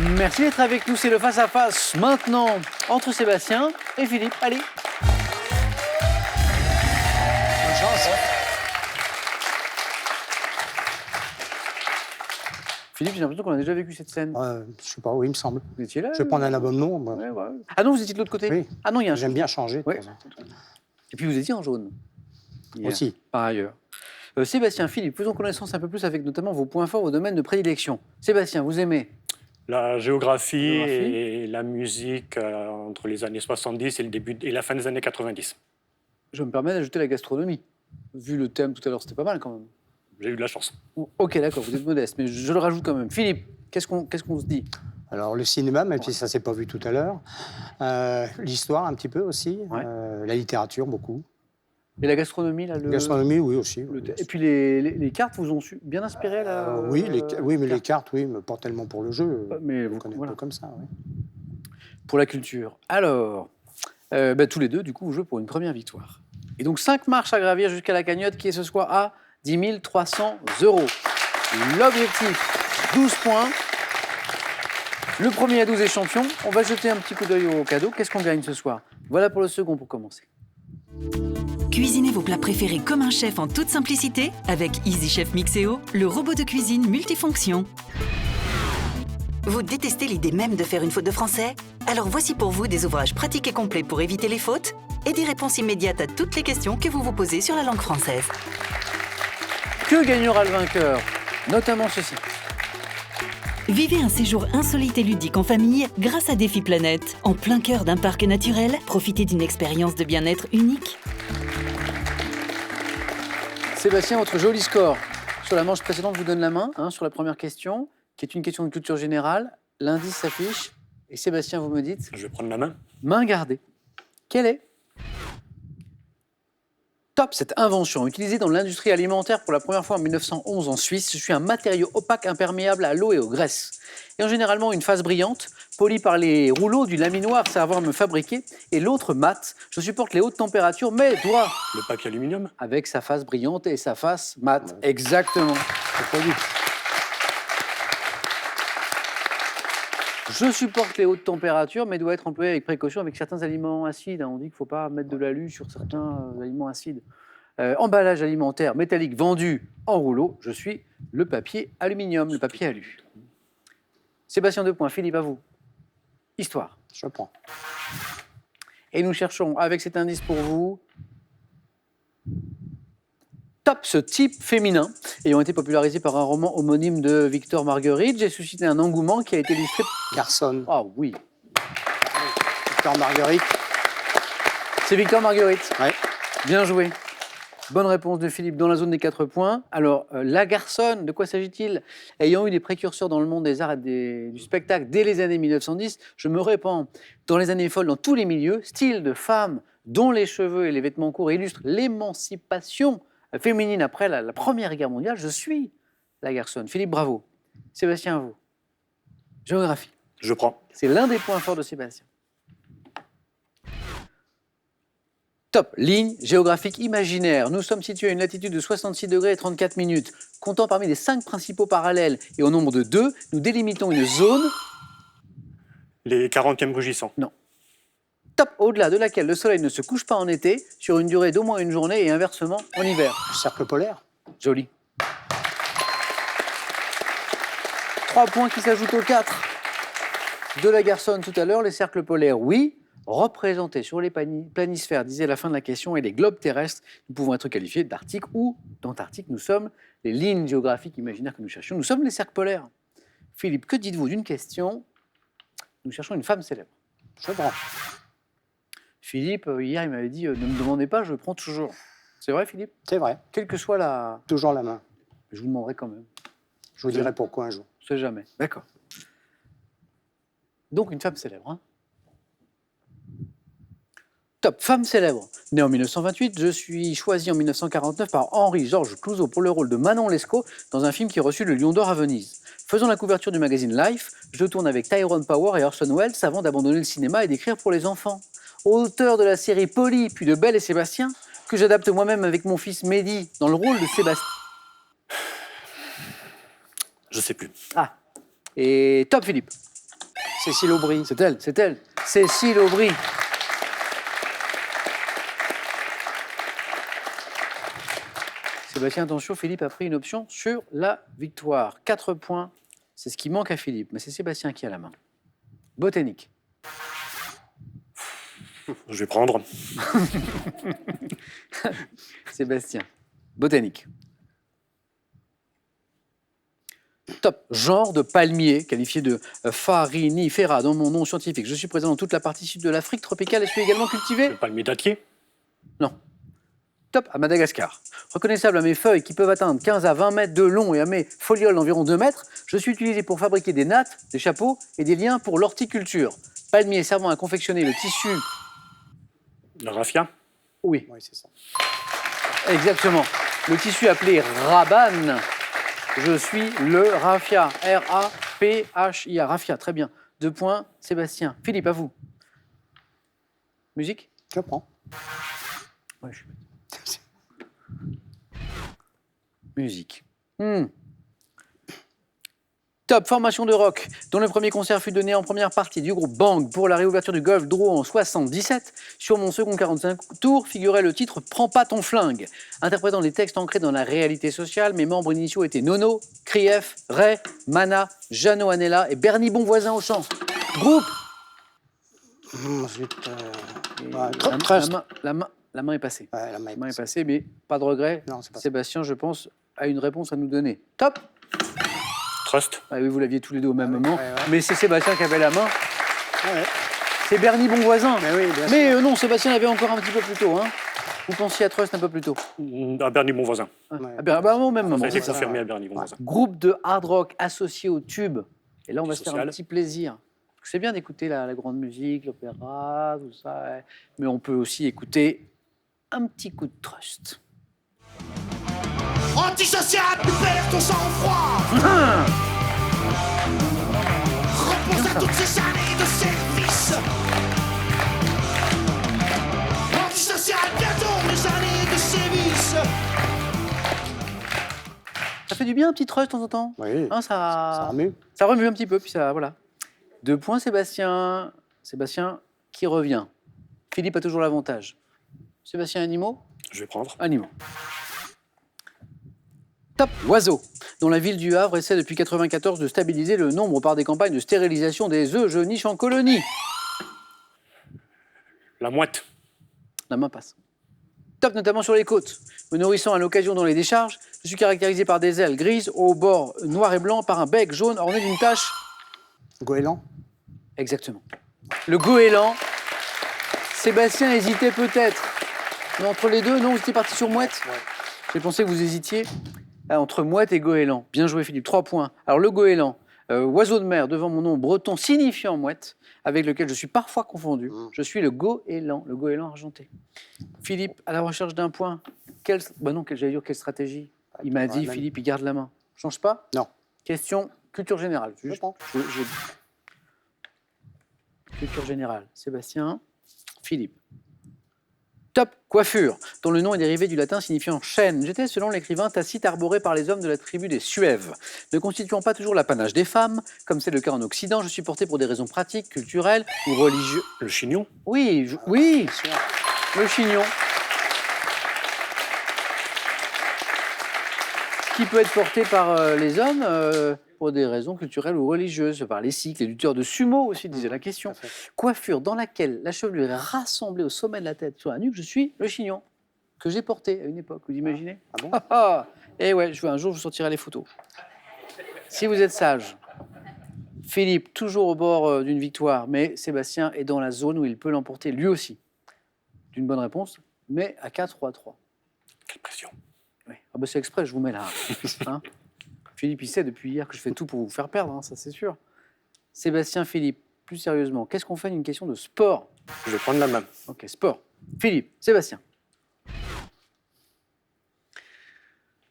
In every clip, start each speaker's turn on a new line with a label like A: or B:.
A: Merci d'être avec nous, c'est le face-à-face maintenant entre Sébastien et Philippe. Allez.
B: Bonne chance.
A: Philippe, j'ai l'impression qu'on a déjà vécu cette scène.
B: Je sais pas, oui, il me semble.
A: Vous étiez là?
B: Je vais prendre un abonnement. Moi.
A: Ouais, ouais. Ah non, vous étiez de l'autre côté?
B: Oui.
A: Ah non, il y a un...
B: J'aime bien changer. de
A: Ouais.
B: temps en temps.
A: Et puis vous étiez en jaune. Hier,
B: Aussi.
A: par ailleurs. Sébastien, Philippe, faisons connaissance un peu plus avec notamment vos points forts, vos domaines de prédilection. Sébastien, vous aimez?
C: La géographie
A: Géographie.
C: et la musique entre les années 70 et, le début, et la fin des années 90.
A: Je me permets d'ajouter la gastronomie. Vu le thème tout à l'heure, c'était pas mal quand même.
C: J'ai eu de la chance.
A: Ok, d'accord, vous êtes modeste, mais je le rajoute quand même. Philippe, qu'est-ce qu'on se dit?
B: Alors, le cinéma, même si ça ne s'est pas vu tout à l'heure. L'histoire, un petit peu aussi.
A: Ouais.
B: La littérature, beaucoup.
A: Et la gastronomie, là,
B: La gastronomie, oui, aussi. Oui.
A: Et puis les cartes vous ont bien inspiré là?
B: Oui, mais les cartes, oui, mais pas tellement pour le jeu.
A: Mais
B: Je
A: vous
B: connais
A: voilà.
B: pas comme ça, oui.
A: Pour la culture. Alors, tous les deux, du coup, vous jouez pour une première victoire. Et donc, 5 marches à gravir jusqu'à la cagnotte qui est ce soir à 10 300 €. L'objectif, 12 points. Le premier à 12 est champion. On va jeter un petit coup d'œil au cadeau. Qu'est-ce qu'on gagne ce soir? Voilà pour le second pour commencer.
D: Cuisinez vos plats préférés comme un chef en toute simplicité avec Easy Chef Mixeo, le robot de cuisine multifonction. Vous détestez l'idée même de faire une faute de français? Alors voici pour vous des ouvrages pratiques et complets pour éviter les fautes et des réponses immédiates à toutes les questions que vous vous posez sur la langue française.
A: Que gagnera le vainqueur? Notamment ceci.
D: Vivez un séjour insolite et ludique en famille grâce à Défi Planète. En plein cœur d'un parc naturel, profitez d'une expérience de bien-être unique.
A: Sébastien, votre joli score. Sur la manche précédente, vous donne la main sur la première question, qui est une question de culture générale. L'indice s'affiche. Et Sébastien, vous me dites,
C: Je vais prendre la main.
A: main gardée. Quelle est? Top, cette invention, utilisée dans l'industrie alimentaire pour la première fois en 1911 en Suisse. Je suis un matériau opaque imperméable à l'eau et aux graisses. Ayant généralement une face brillante, polie par les rouleaux du laminoir servant à me fabriquer, et l'autre mate. Je supporte les hautes températures, mais dois,
C: Le papier aluminium.
A: avec sa face brillante et sa face mate. Exactement.
B: C'est pas vite.
A: Je supporte les hautes températures, mais doit être employé avec précaution avec certains aliments acides. On dit qu'il ne faut pas mettre de l'alu sur certains aliments acides. Emballage alimentaire métallique vendu en rouleau, je suis le papier aluminium, le papier alu. Sébastien 2 points, Philippe, à vous. Histoire.
B: Je prends.
A: Et nous cherchons, avec cet indice pour vous, top, ce type féminin, ayant été popularisé par un roman homonyme de Victor Marguerite, j'ai suscité un engouement qui a été illustré...
B: Carson.
A: Ah oui,
B: Victor Marguerite.
A: c'est Victor Marguerite.
B: Ouais.
A: Bien joué. Bonne réponse de Philippe dans la zone des 4 points. Alors, la garçonne, de quoi s'agit-il? Ayant eu des précurseurs dans le monde des arts et du spectacle dès les années 1910, je me répands dans les années folles dans tous les milieux, style de femme dont les cheveux et les vêtements courts illustrent l'émancipation féminine après la Première Guerre mondiale. Je suis la garçonne. Philippe, bravo. Sébastien, à vous. Géographie.
C: Je prends.
A: C'est l'un des points forts de Sébastien. Top, ligne géographique imaginaire. Nous sommes situés à une latitude de 66 degrés et 34 minutes. Comptant parmi les 5 principaux parallèles et au nombre de 2, nous délimitons une zone...
C: Les 40e rugissants.
A: Non. Top, au-delà de laquelle le soleil ne se couche pas en été, sur une durée d'au moins une journée et inversement en hiver.
B: Le cercle polaire.
A: Joli. 3 points qui s'ajoutent aux 4 de la garçonne tout à l'heure. Les cercles polaires, oui. Représentés sur les planisphères, disait la fin de la question, et les globes terrestres, nous pouvons être qualifiés d'Arctique ou d'Antarctique. Nous sommes les lignes géographiques imaginaires que nous cherchions. Nous sommes les cercles polaires. Philippe, que dites-vous d'une question? Nous cherchons une femme célèbre.
B: Je prends.
A: Philippe, hier, il m'avait dit ne me demandez pas, je prends toujours. C'est vrai, Philippe?
B: C'est vrai.
A: Quelle que soit la...
B: Toujours la main.
A: Je vous demanderai quand même.
B: Je vous dirai pourquoi un jour.
A: On ne sait jamais. D'accord. Donc, une femme célèbre. Hein. Top, femme célèbre. Née en 1928, je suis choisi en 1949 par Henri-Georges Clouzot pour le rôle de Manon Lescaut dans un film qui reçut le Lion d'Or à Venise. Faisant la couverture du magazine Life, je tourne avec Tyrone Power et Orson Welles avant d'abandonner le cinéma et d'écrire pour les enfants. Auteur de la série Polly, puis de Belle et Sébastien, que j'adapte moi-même avec mon fils Mehdi dans le rôle de Sébastien.
C: Je sais plus.
A: Ah, et top, Philippe.
B: Cécile Aubry.
A: C'est elle, c'est elle. Cécile Aubry. Sébastien, attention, Philippe a pris une option sur la victoire. 4 points, c'est ce qui manque à Philippe, mais c'est Sébastien qui a la main. Botanique.
C: Je vais prendre.
A: Sébastien. Botanique. Top. Genre de palmier, qualifié de farinifera dans mon nom scientifique. Je suis présent dans toute la partie sud de l'Afrique tropicale et suis également cultivé.
C: Le palmier dattier.
A: Non. Top, à Madagascar. Reconnaissable à mes feuilles qui peuvent atteindre 15 à 20 mètres de long et à mes folioles d'environ 2 mètres, je suis utilisé pour fabriquer des nattes, des chapeaux et des liens pour l'horticulture. Palmier servant à confectionner le tissu.
C: Le raffia.
A: Oui,
B: Oui, c'est ça.
A: exactement. Le tissu appelé raban. Je suis le raffia. R-A-P-H-I-A. Raffia, très bien. 2 points, Sébastien. Philippe, à vous. Musique?
B: Je prends.
A: Ouais, je suis... Musique. Top, formation de rock, dont le premier concert fut donné en première partie du groupe Bang pour la réouverture du Golf Draw en 77. Sur mon second 45 tours figurait le titre « Prends pas ton flingue ». Interprétant des textes ancrés dans la réalité sociale, mes membres initiaux étaient Nono, Krief, Ray, Mana, Jeannot Anella et Bernie Bonvoisin au chant. Groupe.
B: Ensuite,
A: La
B: Trust.
A: la main est passée.
B: Ouais, la main
A: La
B: est
A: main est
B: passée.
A: passée, mais pas de regret.
B: Non, c'est pas ça.
A: Sébastien, je pense, a une réponse à nous donner. Top.
C: Trust.
A: Ah oui, vous l'aviez tous les deux au même moment,
B: ouais.
A: mais c'est Sébastien qui avait la main.
B: Ouais.
A: C'est Bernie Bonvoisin.
B: Mais oui, bien
A: Mais
B: sûr.
A: non, Sébastien l'avait encore un petit peu plus tôt. Hein. Vous pensiez à Trust un peu plus tôt.
C: À Bernie, mon voisin.
B: Ouais.
A: Ah bien, bah, au même moment.
C: Ça a été
B: voilà.
C: confirmé à Bernie, mon voisin.
A: Groupe de hard rock associé au tube. Et là, on va se faire un
C: Social.
A: petit plaisir. C'est bien d'écouter la grande musique, l'opéra, tout ça. Mais on peut aussi écouter un petit coup de Trust.
E: Antisocial, tu perds ton sang-froid. Repose à toutes ces années de service. Antisocial, bientôt les années de sévice.
A: Ça fait du bien un petit Trust de temps en temps.
B: Oui,
A: Hein,
B: ça remue.
A: Ça remue un petit peu, puis ça, voilà. 2 points, Sébastien. Sébastien qui revient. Philippe a toujours l'avantage. Sébastien, animaux?
C: Je vais prendre.
A: Animaux. Top, oiseau, dont la ville du Havre essaie depuis 1994 de stabiliser le nombre par des campagnes de stérilisation des œufs. Je niche en colonie.
C: La mouette.
A: La main passe. Top, notamment sur les côtes. Me nourrissant à l'occasion dans les décharges, je suis caractérisé par des ailes grises au bord noir et blanc, par un bec jaune orné d'une tache.
B: Goéland.
A: Exactement. Le goéland. Sébastien hésitait peut-être. Mais entre les deux, non, vous étiez parti sur mouette. J'ai pensé que vous hésitiez. Entre mouette et goéland. Bien joué, Philippe. 3 points. Alors, le goéland, oiseau de mer devant mon nom breton signifiant mouette, avec lequel je suis parfois confondu. Je suis le goéland argenté. Philippe, à la recherche d'un point. J'allais dire quelle stratégie? Il m'a dit,
B: même.
A: Philippe, il garde la main. Change pas?
B: Non.
A: Question culture générale.
B: Je prends.
A: Culture générale. Sébastien, Philippe. Top, coiffure, dont le nom est dérivé du latin signifiant chaîne. J'étais, selon l'écrivain Tacite, arboré par les hommes de la tribu des Suèves. Ne constituant pas toujours l'apanage des femmes, comme c'est le cas en Occident, je suis porté pour des raisons pratiques, culturelles ou religieuses.
C: Le chignon.
A: Oui, oui, le chignon. Qui peut être porté par les hommes pour des raisons culturelles ou religieuses, par les cycles, les lutteurs de sumo aussi, disait la question. Coiffure dans laquelle la chevelure est rassemblée au sommet de la tête sur la nuque, je suis le chignon que j'ai porté à une époque, vous imaginez?
B: Ah bon?
A: Et ouais, un jour je vous sortirai les photos. Si vous êtes sage, Philippe, toujours au bord d'une victoire, mais Sébastien est dans la zone où il peut l'emporter lui aussi. D'une bonne réponse, mais à 4-3-3.
C: Quelle pression.
A: Oui. Ah bah c'est exprès, je vous mets là. Hein. Philippe, il sait depuis hier que je fais tout pour vous faire perdre, hein, ça c'est sûr. Sébastien, Philippe, plus sérieusement, qu'est-ce qu'on fait d'une question de sport?
C: Je vais prendre la main.
A: Ok, sport. Philippe, Sébastien.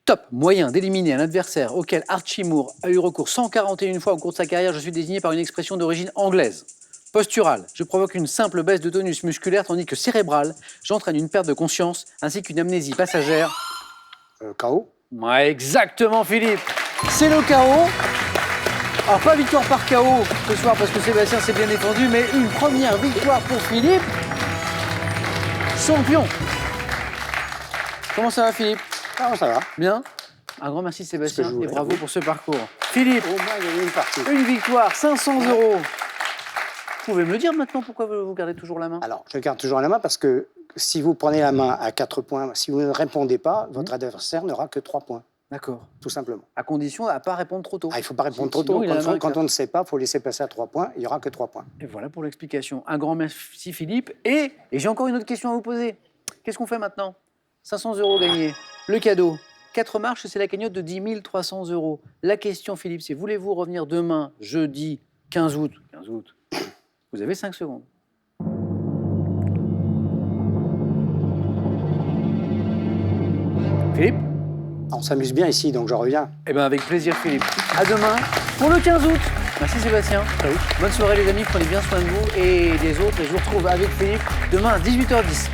A: Top, moyen d'éliminer un adversaire auquel Archie Moore a eu recours 141 fois au cours de sa carrière, je suis désigné par une expression d'origine anglaise. Postural, je provoque une simple baisse de tonus musculaire, tandis que cérébral, j'entraîne une perte de conscience ainsi qu'une amnésie passagère.
B: KO.
A: Ouais, exactement, Philippe. C'est le chaos. Alors, pas victoire par KO ce soir parce que Sébastien s'est bien défendu, mais une première victoire pour Philippe. Champion. Comment ça va, Philippe?
B: Ah, ça va.
A: Bien. Un grand merci, Sébastien,
B: je voulais,
A: et bravo
B: oui.
A: pour ce parcours. Philippe,
B: Au moins, il y a eu une partie.
A: une victoire, 500 €. Vous pouvez me le dire maintenant pourquoi vous gardez toujours la main?
B: Alors, je garde toujours la main parce que si vous prenez la main à 4 points, si vous ne répondez pas, votre adversaire n'aura que 3 points,
A: D'accord.
B: tout simplement.
A: À condition de ne pas répondre trop tôt.
B: Ah, il ne faut pas répondre
A: Sinon,
B: trop tôt.
A: il a la main à
B: Quand
A: quatre.
B: on ne sait pas, il faut laisser passer à 3 points. Il n'y aura que 3 points.
A: Et voilà pour l'explication. Un grand merci, Philippe. Et j'ai encore une autre question à vous poser. Qu'est-ce qu'on fait maintenant? 500 € gagnés. Le cadeau. 4 marches, c'est la cagnotte de 10 300 €. La question, Philippe, c'est voulez-vous revenir demain, jeudi 15 août 15 août. Vous avez 5 secondes. Philippe?
B: On s'amuse bien ici, donc je reviens.
A: Eh bien, avec plaisir, Philippe. À demain pour le 15 août. Merci, Sébastien. Bonne soirée, les amis. Prenez bien soin de vous et des autres. Et je vous retrouve avec Philippe demain à 18h10.